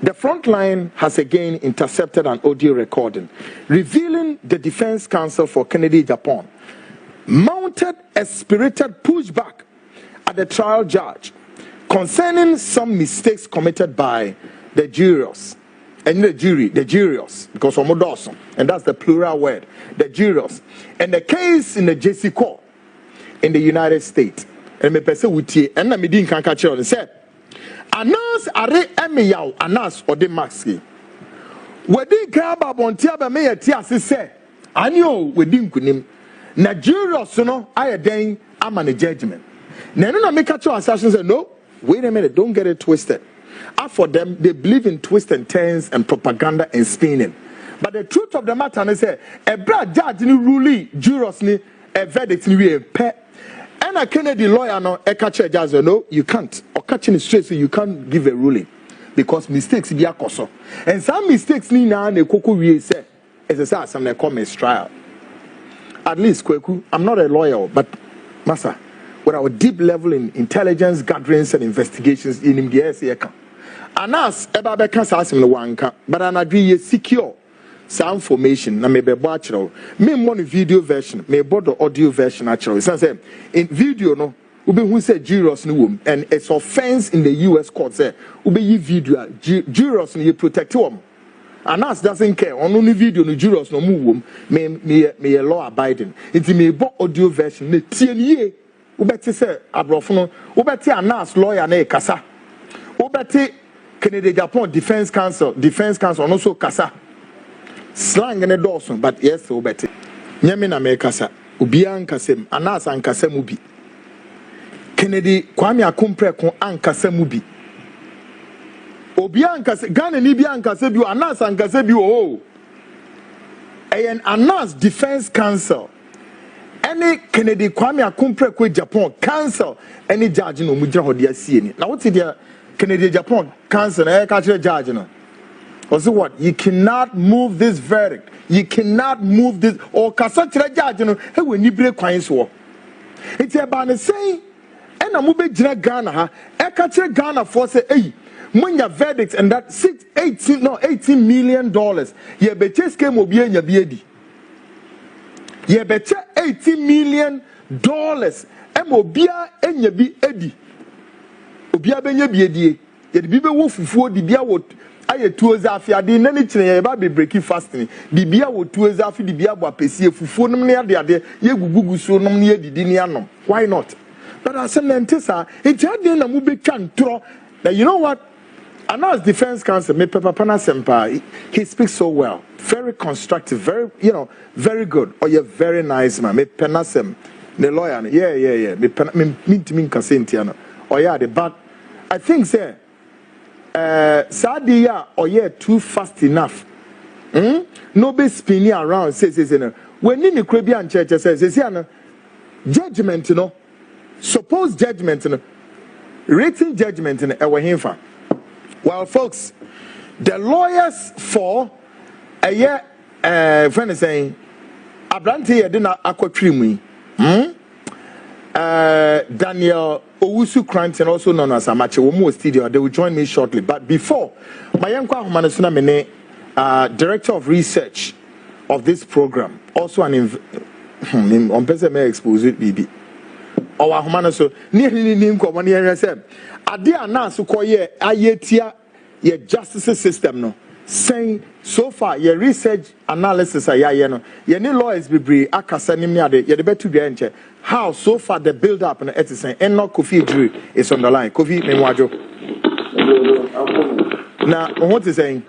The Frontline has again intercepted an audio recording revealing the defense counsel for Kennedy Agyapong mounted a spirited pushback at the trial judge concerning some mistakes committed by the jurors. And the jurors, because Omodoso, and that's the plural word, the jurors. And the case in the JC Còurt in the United States. And me pese wutie, and na me din kan ka kire on said, ANAS are emiyaw ANAS or the maxi. Wedi graba bontia be me yeti asese. Anyo wedi nkunim. Na jurors no aye den ama ne judgment. Na no na me ka kire assassin say no, wait a minute, don't get it twisted. As for them, they believe in twists and turns and propaganda and spinning. But the truth of the matter is that a brad judge ni rule jurors ni a verdict ni we pe. And a Kennedy lawyer no a catch a judge no, you can't. Or catching it straight so you can't give a ruling because mistakes be a koso. And some mistakes ni na ne koko we say as a some they come as trial. At least kweku, I'm not a lawyer, but massa, with our deep level in intelligence gatherings and investigations in MDS. ANAS eba beka sa asim no wanka but anadwi ye secure some information na me be bo akiro me mo no video version me bo the audio version akiro say in video no we be hu say jurors no wom and it's offense in the US court say we be video jurors no you protect them. ANAS doesn't care on no video no jurors no mu wom me law abiding it me bo audio version ne tie nie we beti say abrofo no we beti ANAS lawyer na e kasa we beti Kennedy Agyapong defense counsel also kasa slang ne dawson but yes so better nyame na me kasa obia ankasem ANAS ankasa mu bi Kennedy Kwame Akompre ko ankasa mu bi obia ankasa Ghana ni bi ankasa bi ANAS ankasa bi o an ANAS defense counsel any Kennedy Kwame Akompre ko Japan counsel any judge no mu gira ho de asie ni na what dey Kennedy Agyapong counsel I catch the judge no. Also what? You cannot move this verdict. You cannot move this or kasa the judge no. Hey we ni break kwan so. It's about the saying and na mo be gira Ghana ha. I catch Ghana for say hey when your verdict and that $18 million. You better came obi enya biedi. You better $18 million. Emobia enya bi edi. Obia benye biedie ye de bibe wo fufuo di bia wo aye tuoza afia de nani kire ye ba be breaking fasting di bia wo tuoza afi di bia bo apesie fufuo nom ne ade ye gugugu so nom ne didi ne anom why not but asentesa it had na mu be twantro that you know what ANAS defense counsel me papa na sempa he speaks so well very constructive very very good or you're very nice man me penasem the lawyer yeah me ntimi nkasenti ana or yeah, but I think say Sadia or yeah too fast enough. No be spinning around says when in the Caribbean church says judgment suppose judgment written judgment in our hinfa. Well folks, the lawyers for a year friend is saying Abrante didn't aquatrimi. Daniel Owusu Cranton, also known as Amache Womo Studio, they will join me shortly. But before, my young Humanasuna Mene, director of research of this program, also an on person may expose it, BB. Our Humanaso, nearly name one year said, Adi ANAS who call ye Ayetia, ye justice system, no. Saying so far your research analysis ayano your new lawyers be akasa nimniade ye betu be enche how so far the build up and it is saying and not Kofi jury is on the line Kofi menwajo now what is saying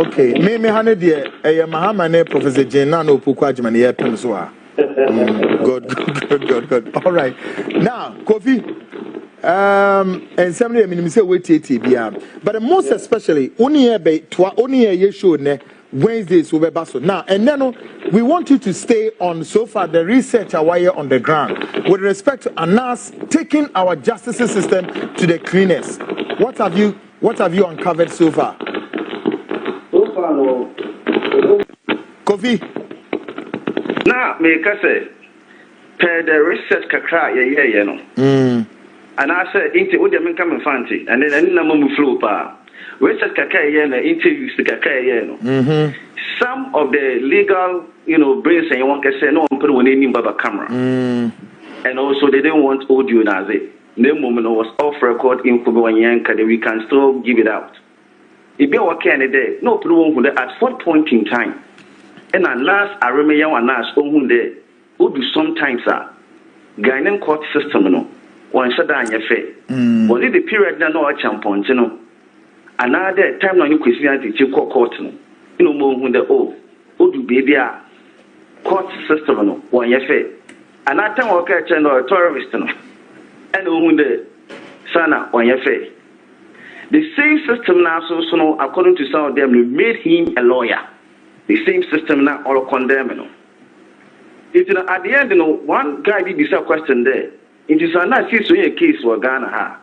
okay me hane de e Mahama ne Professor Jena no Opoku Agyeman ye pen so a good all right now Kofi and somebody I say wait but most especially only a show ne Wednesdays will be basso now and then we want you to stay on so far the research away on the ground with respect to ANAS taking our justice system to the cleanest. What have you uncovered so far? So far no Kofi na me ka say per the research kakra ye no and I said, into what they come fancy, and then any number of flow pa. We said Kakaya interviews the Kakaya. Some of the legal, brains and you want to say no one put one in Baba camera. And also they didn't want audio as it. The moment was off record info when Yanka, we can still give it out. If you are candidate, no problem at what point in time. And at last I remember ANAS on there would do sometimes Ghanaian court system no one shut down your face. Was it the period that no champion, another time when you question to court no more when the do baby court system no one your face. Another time I catch a terrorist no and when the sana on your face. The same system now so according to some of them made him a lawyer. The same system now all condemn. It's at the end, one guy did this question there. It is not a case for Ghana.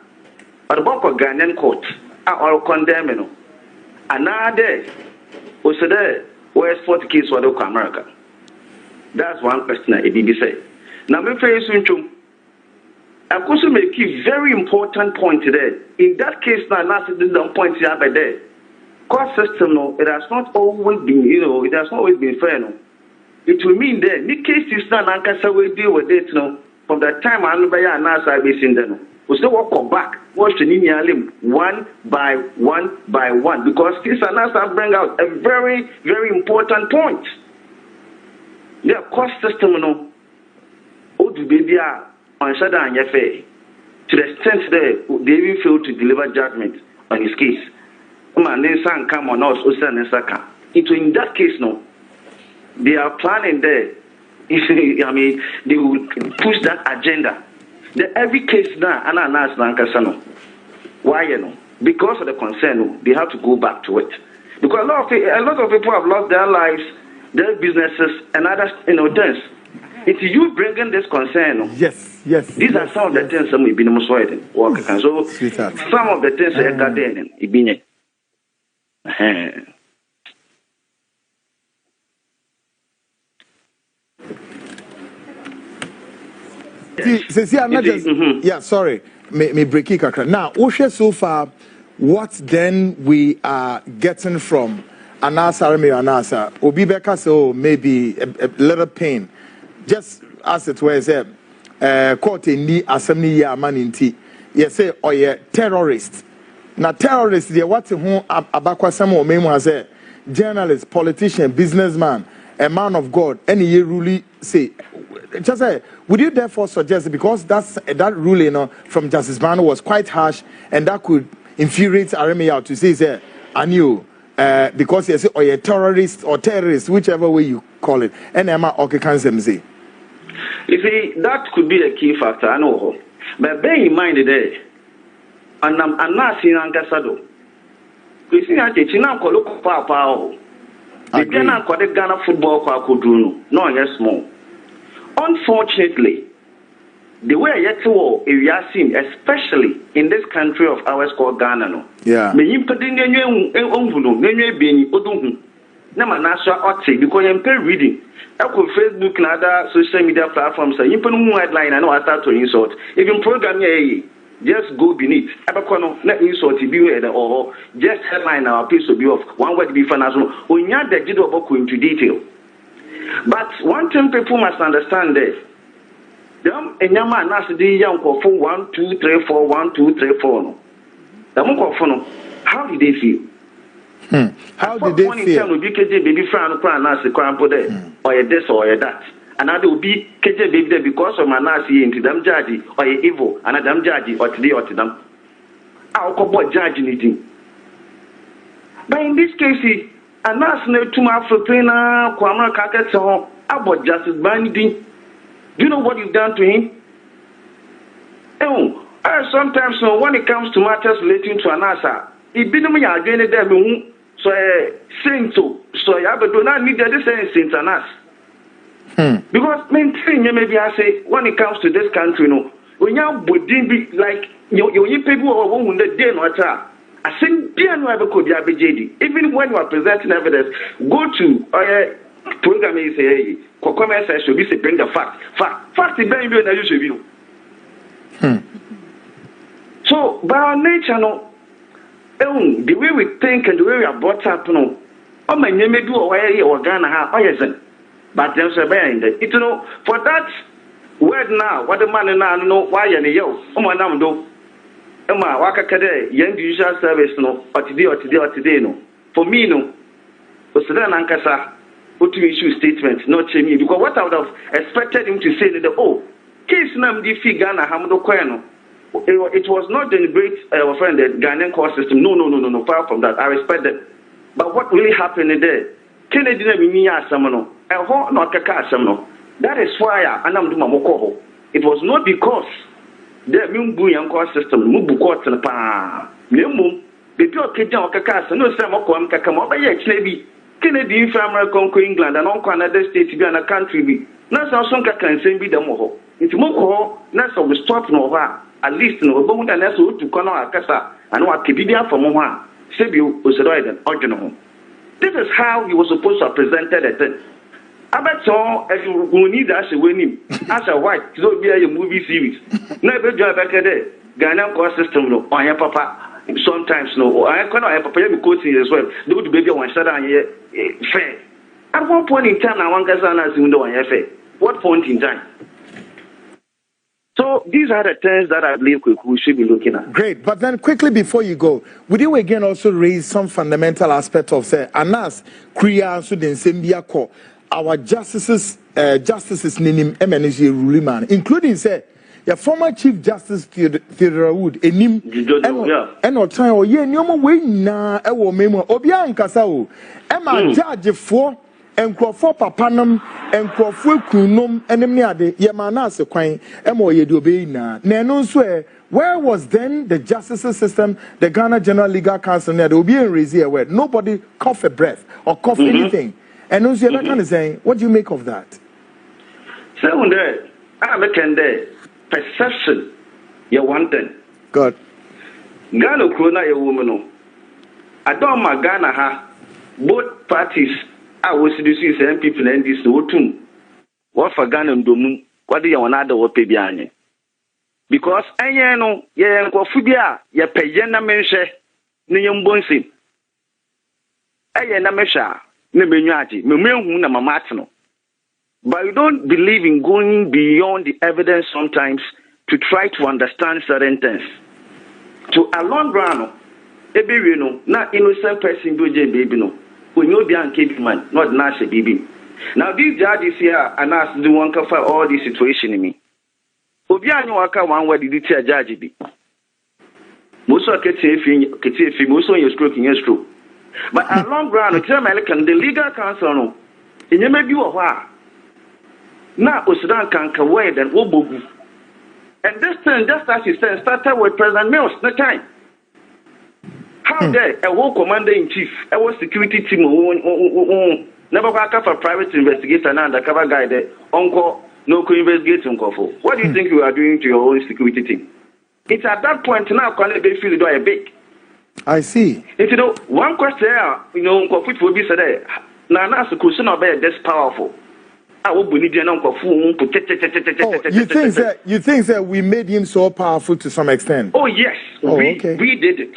But about Ghanaian court are all condemn. Another was there, where's 40 case for America? That's one question I did say. Now, me face I also make a very important point today. In that case, now, not the point here by there. Court system, it has not always been, it has not always been fair, It will mean that the case is not Ankasa will deal with it, from the time I know by ANAS I be seen then. We still walk back, watch the limb one by one, because this ANAS bring out a very, very important point. The court system, would be there on Saturday and Yafe, to the extent that they even fail to deliver judgment on his case. Come on us, into in that case, they are planning there. I mean, they will push that agenda. Every case now, ANAS Lankasano. Why, Because of the concern, they have to go back to it. Because a lot of people have lost their lives, their businesses, and other, things. It's you bringing this concern. Yes. These are some of the things that we've been working. So, some of the things that are there, yeah, sorry, me break it. Now, so far, what then we are getting from ANAS, Obi Beka, so maybe a little pain, just as it was Còurt in the assembly year man in tea. You say, oh yeah, terrorist. Now, terrorists, they what to whom Abakwa Samo Memo has a journalist, politician, businessman, a man of God, any year really say. Just say, would you therefore suggest, because that ruling from Justice Bano was quite harsh, and that could infuriate Aremi out to say, I knew, because you say, or a terrorist or terrorist, whichever way you call it, and Emma Okekansemze. You see, that could be a key factor, I know. But bear in mind today, and I'm not seeing Ankasado. You see, I'm look Papa. The Ghana football could do no, yes, small. Unfortunately, the way yet to we are seeing, especially in this country of ours called Ghana, yeah. May you put in your being Odun. Nama Nasha Otsi, because I'm pay reading. I could Facebook and other social media platforms, you put one headline, I know I start to insult. Even program just go beneath. Abakono, let insult to be or just headline our piece of view of one word be financial. When you have the Jido Boku into detail. But one thing people must understand is, them and your man has the young for 1, 2, 3, 4, 1, 2, 3, 4. How did they feel? How did they feel? Will be KJ baby friend or a this or a that. Another will be KJ baby there because of my Nasi into them judge or evil, and them judge or today or to them. I'll call judge anything. But in this case, ANAS no too much for Pena, Kwama Kaka, so about Justice Binding. Do you know what you've done to him? Sometimes when it comes to matters relating to ANAS, it be me again there, so saying so I do not need the same Saint ANAS. Because maybe I say when it comes to this country, when you be like you people are one the day no I think even when you are presenting evidence, go to program and say, comment should be bring the fact is very good. So by our nature, no, the way we think and the way we are brought up, no, oh my name do away or Ghana ha isn't. But there's a band. It for that word now, what the man now know why and yo, oh my name do. Emma waka kade young usual service no, or today no. For me no, was then ankasa. Put to issue statement, not to me, because what I would have expected him to say that, oh, case nam di fi Ghana Hamdo Kweno. It was not deliberate, friend, the Ghanaian court system. No, far from that. I respect that. But what really happened there? Kennedy didn't mean Asamano. That is why I'm doing my moko. It was not because the Mumbuyan court system, Mubu court and pa. Nemum, the pure Kijan Kakas, no Samoko, Kakamo, but yet, maybe. Kennedy family conquer England and uncle another state to be in a country be. Now some can say be the moho. It's moko, now so we stop no at least no bone and that's to Kono Akasa and what Kibidia from Moha. Sebu was an original. This is how he was supposed to have presented it. I bet so if you need as a winning as a white, so be a movie series. Never drive back a day. Ghanaian court system no on your papa. Sometimes no, I cannot have a problem coaching as well. Do the baby one shut down here fair. At one point in time, I want Gazana's window on fair. What point in time? So these are the things that I believe we should be looking at. Great, but then quickly before you go, would you again also raise some fundamental aspect of say ANAS Kriya so den Sembia ko our justices ninim MNG ruling man, including say your former Chief Justice Theodore Wood, enim and or time or ye nyomo we na ewo memo obia nkasa o ema judge for enkrofo papanam enkrofo kunum enem ne ade ye manas kwan ema ye de obei na eno nso where was then the justice system, the Ghana General Legal Council ne de obi en raise a word, nobody cough a breath or cough anything. And also that kind of saying, what do you make of that? So there I make there perception, you want them. God. Ghana Krona, a woman. I don't my Ghana ha. Both parties, I was seducing people and this autumn. What for Ghana and Domu? What do you want other what pay behind? Because I know, yeah, go Fubia, ya pay Yena Menshe, Niam Bonsi. Ayana Mesha, Nebenyaji, Mumuna Mamatno. But you don't believe in going beyond the evidence sometimes to try to understand certain things. To a long run, baby, no, not innocent person, baby, no. When you be a man, not Nasha baby. Now, these judges here and us do one cover all this situation in me. Obiano Waka one where did it say judge be? Most of Ketifi, most of your stroking is true. But a long run, the legal counsel, no, in your maybe a while. Now, Sudan can wait and Obogu. And this thing, just as you said, started with President Mills, no time. How dare a war commander in chief, a war security team, never back up a private investigator and undercover guy there, uncle, no co-investigation. What do you think you are doing to your own security team? It's at that point now, can they feel the big? I see. If you know, one question, Fïght will be said, Nana, the question of this powerful. Oh, you think that we made him so powerful to some extent? Oh yes, we did it.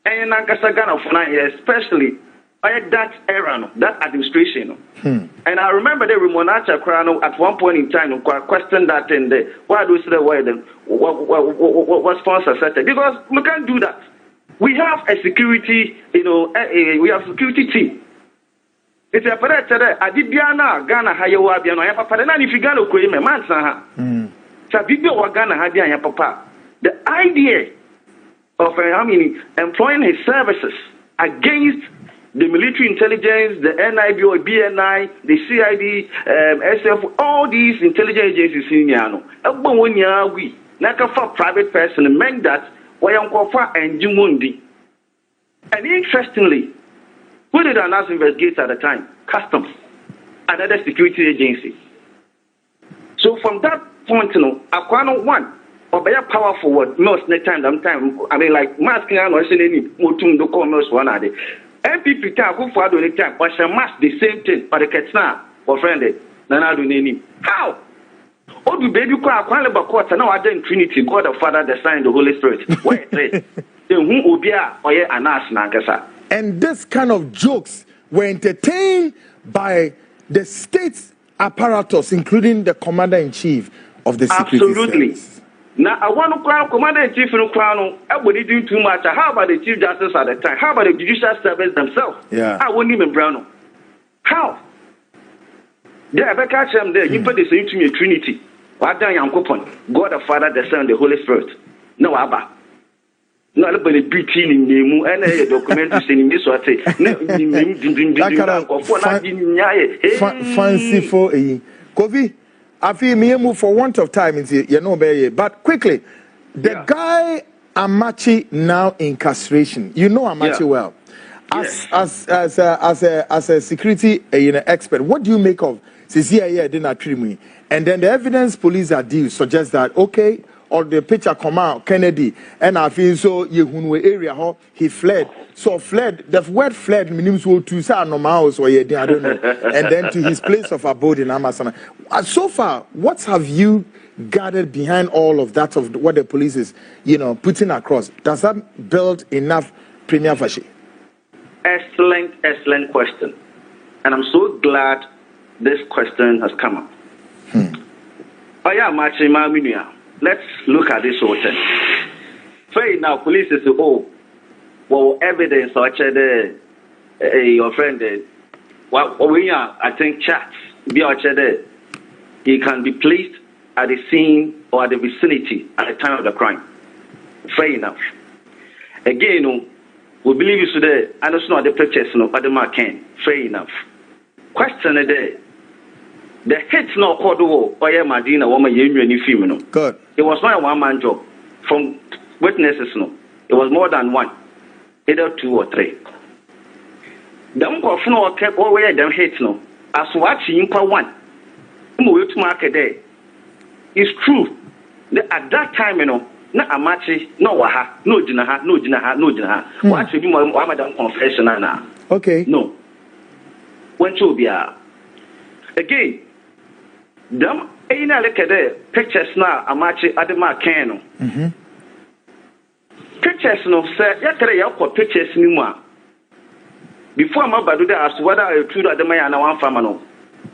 And especially that era, that administration. And I remember the Ramonacha Crown at one point in time questioned that and why do we say the word what sponsor said because we can't do that. We have a security, we have a security team. It's a parade. I did Ghana, Hayawa, Biano, Papa, and if you got to me, man, so video or Ghana had Papa. The idea of employing his services against the military intelligence, the NIB or BNI, the CID, SF, all these intelligence agencies in Yano. We for private person meant that Wayankofa and Jumundi. And interestingly, who did ANAS investigate at the time? Customs, another security agency. So from that point, Aquano one, or by a powerful word, most next time, I mean, like masking and or any motum do commerce one day. MPP time, who for the time, was a mask the same thing, but the Ketsna or friendly, Nana do name. How? Oh, the baby kwa kwaleba Còurt na wada in Trinity, God the Father, the Son, and the Holy Spirit. Where it is? Who obia oye ANAS na nkasa. And this kind of jokes were entertained by the state apparatus, including the commander-in-chief of the security Absolutely. service. Now, I want to crown commander-in-chief in crown. Everybody doing too much. How about the chief justice at the time? How about the judicial service themselves? Yeah. I wouldn't even brown. How? They ever catch them there. You put this into me Trinity. What done young coupon? God the Father, the Son, the Holy Spirit. No Abba. No, everybody beating in name and a document saying this what say. Fanciful. Kofi, I feel me move for want of time in here, but quickly, the guy Amachi now incarceration. You know Amachi well. As a security expert, what do you make of didn't treat me? And then the evidence police are due suggests that okay, or the picture come out Kennedy and I feel so Yehunwe area how he fled. So fled, the word fled means to say normal so I don't know. And then to his place of abode in Amazon. So far, what have you gathered behind all of that of what the police is, putting across? Does that build enough premier fashi? Excellent question. And I'm so glad this question has come up. Let's look at this whole thing. Fair now, police say, oh, well, evidence or your friend, I think chats, he can be placed at the scene or at the vicinity at the time of the crime. Fair enough. Again, we believe you today, and it's not the pictures, but the mark can. Fair enough. Question a day. The hits no called or Madina woman union female. Good. It was not a one-man job. From witnesses, no. It was more than one. Either 2 or 3. The uncle of no kept all where them hits no. As watching for one. To market day. It's true. At that time, na Amachi, no waha, no jinaha. What should be my madam confession now? Okay. No. When to be again. Them ain't look at the pictures now. Amachi Adema Kano. Pictures no say yesterday you got pictures anymore. Before I'm about to do as whether I true that the man and one farmer no.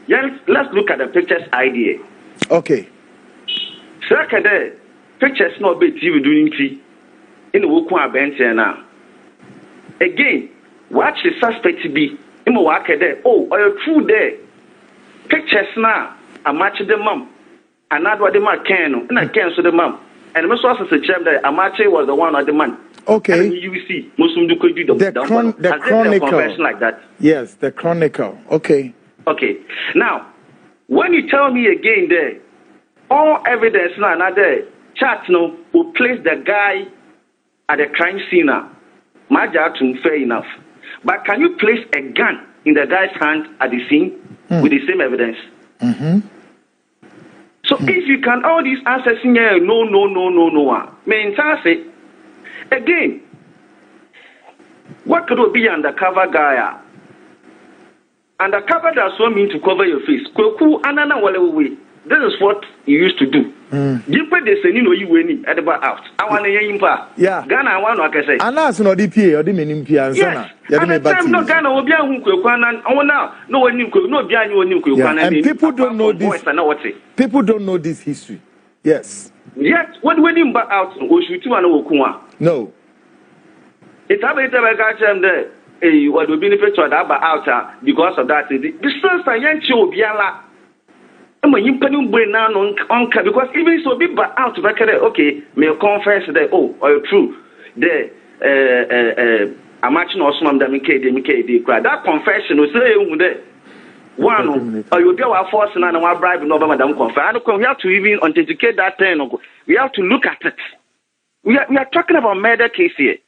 Let's look at the pictures idea. Okay. Second day pictures no be TV doing tea in the Wukwa bench now. Again, watch the suspect to be in the work there. Oh, are you true there? Pictures now. I match the mum. And not what the man can, and I cancel the mum. And Mr. Sources a champ that Amache was the one of the man. Okay. And you see, Muslim do the chronicle like that. Yes, the chronicle. Okay. Okay. Now, when you tell me again there, all evidence now another chat no will place the guy at the crime scene now. My job to fair enough. But can you place a gun in the guy's hand at the scene with the same evidence? So if you can all these answers in here, no. Mean say again, what could be undercover guy? Undercover does not mean to cover your face. This is what you used to do. You put this and you winning at the out. I want to hear him. Yeah. Ghana, I want to say. ANAS no DPA or the minim Pia. Yes. At the time, no Ghana will be a no one knew, no behind you. And people don't know this. People don't know this history. Yes. Yet, when winning back out, was you two and Okuma? No. It's a bit of a guy there. What will benefit to that out because of that. The distance I yank you, Biala. Because even so big but out back okay, may confess that or true. I'm matching or some of them that confession will say one or you go our force and our bribe no madam confess. We have to even authenticate that thing. We have to look at it. We are talking about murder case here.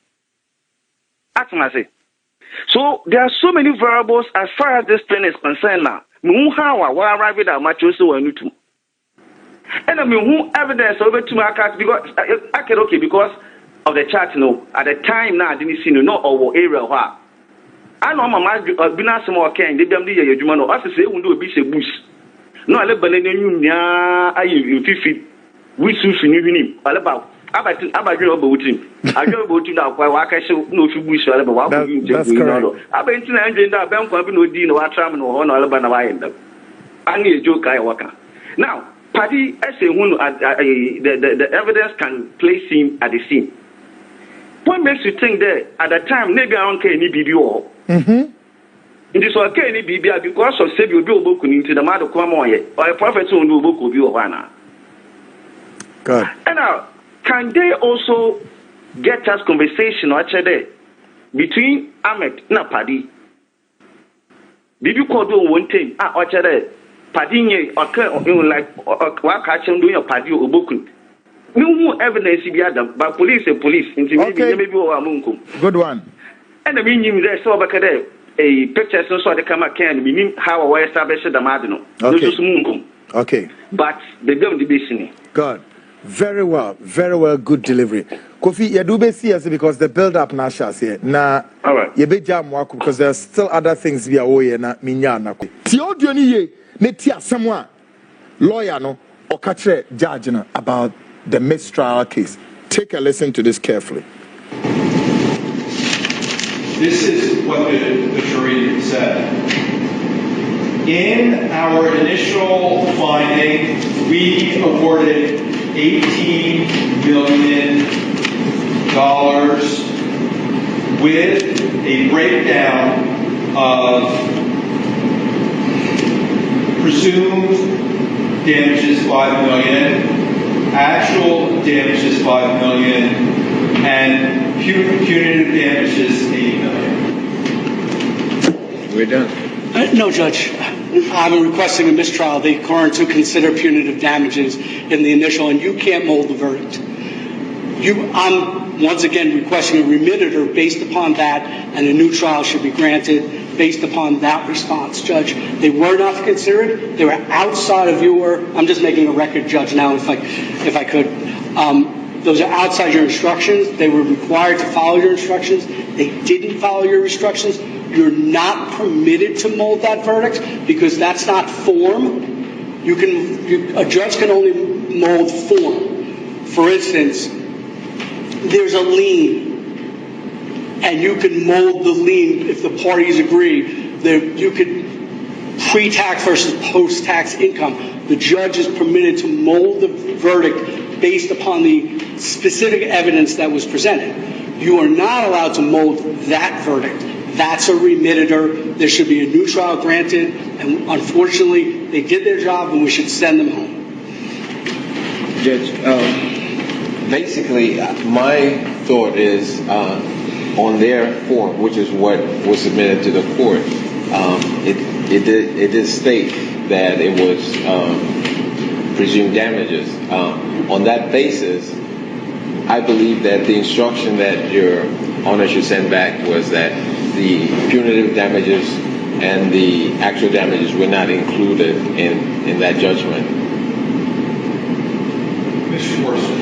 So there are so many variables as far as this thing is concerned now. How I arrived at my choice to and I mean who evidence over to my cast because I can okay because of the chat no at the time now I didn't see no or area where I know my been some more can they them the you know as say we do a bit bush No, I let Banana Nya, I in Fïght, we soon finish all about. About you about him. I go about you now. Why I show no wish all about what you just do. I been to Nigeria, Bank of no deal, no tram, no honor, Alabama. I need a joke. I work. Now, party, I say, the evidence can place him at the scene. What makes you think that at the time, maybe I don't care any BBO? It is okay, any BBO, because of save you do book into the matter of Kwamoye, or a prophet who do book of you, Hana. Good. And now, can they also get us conversation or there between Ahmed and Paddy? Did you call do one thing? Or there, Paddy, or like what catching doing your Paddy or Bokun? No evidence be had, but police and police. Maybe good one. And I mean, there saw back there a picture so the camera can mean how I established the Madino. Okay. But they don't be good. Very well, good delivery. Kofi, you do be serious because the build up now shas here. Now, all right. You be jam work because there's still other things we are away na minya na ko. Ti odioni ye ne ti asɛm lawyer no or catch judge no about the mistrial case. Take a listen to this carefully. This is what the jury said. In our initial finding, we awarded $18 million with a breakdown of presumed damages $5 million, actual damages $5 million, and punitive damages $8 million. We're done. No, Judge. I'm requesting a mistrial. The Còrt to consider punitive damages in the initial, and you can't mold the verdict. I'm once again requesting a remitter based upon that, and a new trial should be granted based upon that response, Judge. They were not considered. They were outside of your. I'm just making a record, Judge. Now, if I could. Those are outside your instructions. They were required to follow your instructions. They didn't follow your instructions. You're not permitted to mold that verdict because that's not form. A judge can only mold form. For instance, there's a lien, and you can mold the lien if the parties agree. You could pre-tax versus post-tax income. The judge is permitted to mold the verdict based upon the specific evidence that was presented. You are not allowed to mold that verdict. That's a remitter. There should be a new trial granted, and unfortunately, they did their job, and we should send them home. Judge, basically, my thought is on their form, which is what was submitted to the court. It did state that it was presumed damages. On that basis, I believe that the instruction that Your Honor should send back was that the punitive damages and the actual damages were not included in that judgment. Mr. Morrison.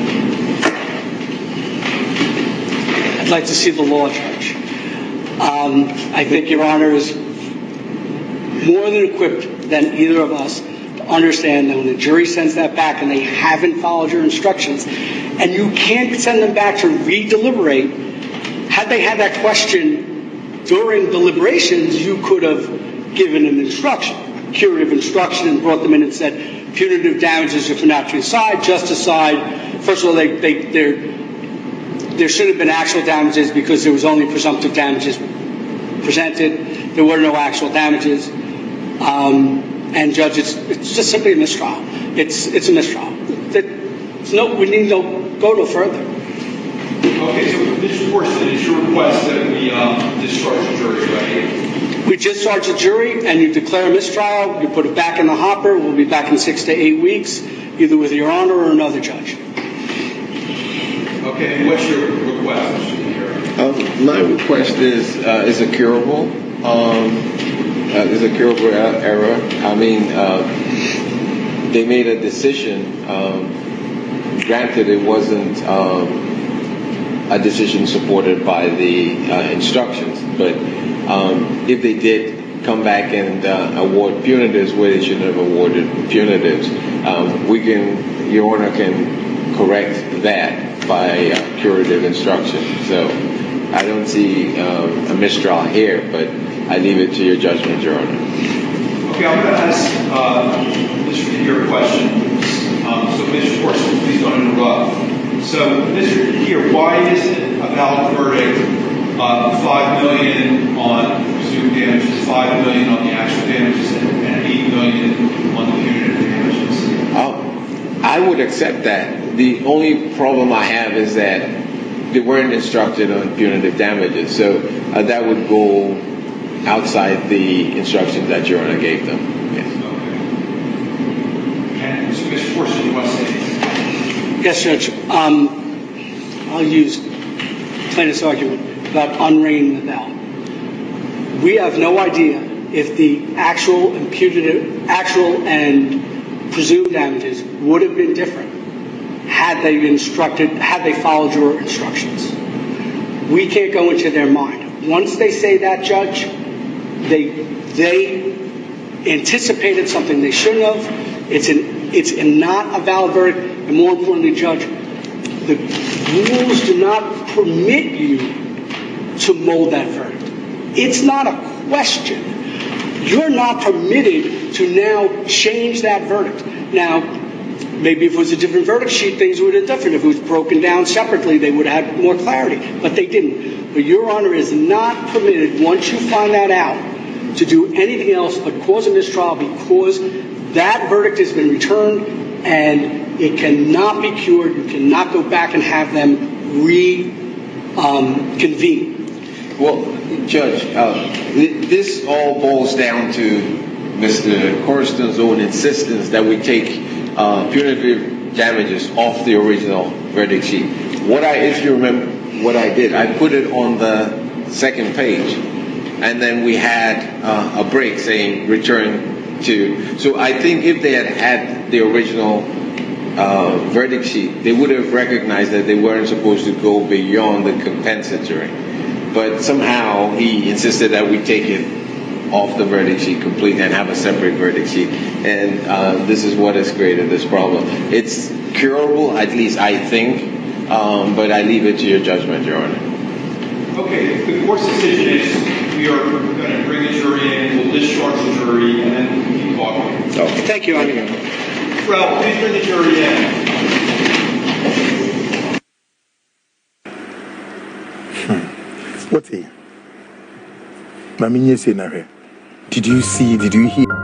I'd like to see the law, Judge. I think Your Honor is more than equipped than either of us to understand that when the jury sends that back and they haven't followed your instructions, and you can't send them back to re-deliberate, had they had that question during deliberations, you could have given an instruction, a curative instruction, and brought them in and said, punitive damages if not to decide, just decide. First of all, there should have been actual damages because there was only presumptive damages presented. There were no actual damages. And Judge, it's just simply a mistrial. It's a mistrial. We need to go no further. Okay, so Mr. Morrison, it's your request that we discharge the jury, right? We discharge the jury, and you declare a mistrial. You put it back in the hopper. We'll be back in 6 to 8 weeks, either with Your Honor or another judge. Okay, and what's your request, Mr. My request is a curable. Is a curable error. I mean, they made a decision. Granted, it wasn't a decision supported by the instructions, but if they did come back and award punitives where they shouldn't have awarded punitives. Your Honor can correct that by curative instruction. So I don't see a mistrial here, but I leave it to your judgment, Your Honor. Okay, I'm going to ask Mr. Kahir a question. So, Mr. Corson, please don't interrupt. So, Mr. Kahir, why isn't a valid verdict $5 million on presumed damages, $5 million on the actual damages, and $8 million on the punitive damages? I would accept that. The only problem I have is that they weren't instructed on punitive damages, so that would go outside the instructions that Your Honor gave them. Yes. Okay. And so, Mr. Corson, you want to say anything? Yes, Judge. I'll use plaintiff's argument about unringing the bell. We have no idea if the actual and presumed damages would have been different had they followed your instructions. We can't go into their mind. Once they say that, Judge, they anticipated something they shouldn't have. It's not a valid verdict, and more importantly, Judge, the rules do not permit you to mold that verdict. It's not a question. You're not permitted to now change that verdict. Now, maybe if it was a different verdict sheet, things would have been different. If it was broken down separately, they would have had more clarity. But they didn't. But Your Honor is not permitted, once you find that out, to do anything else but cause a mistrial, because that verdict has been returned and it cannot be cured. You cannot go back and have them reconvene. Well, Judge, this all boils down to Mr. Corriston's own insistence that we take punitive damages off the original verdict sheet. If you remember what I did, I put it on the second page, and then we had a break saying return to. So I think if they had the original verdict sheet, they would have recognized that they weren't supposed to go beyond the compensatory. But somehow he insisted that we take it off the verdict sheet completely and have a separate verdict sheet. And this is what has created this problem. It's curable, at least I think, but I leave it to your judgment, Your Honor. Okay, the court's decision is we are going to bring the jury in, we'll discharge the jury, and then we keep talking. Okay. Thank you, Your Honor. Well, please bring the jury in. What's he? Did you see? Did you hear?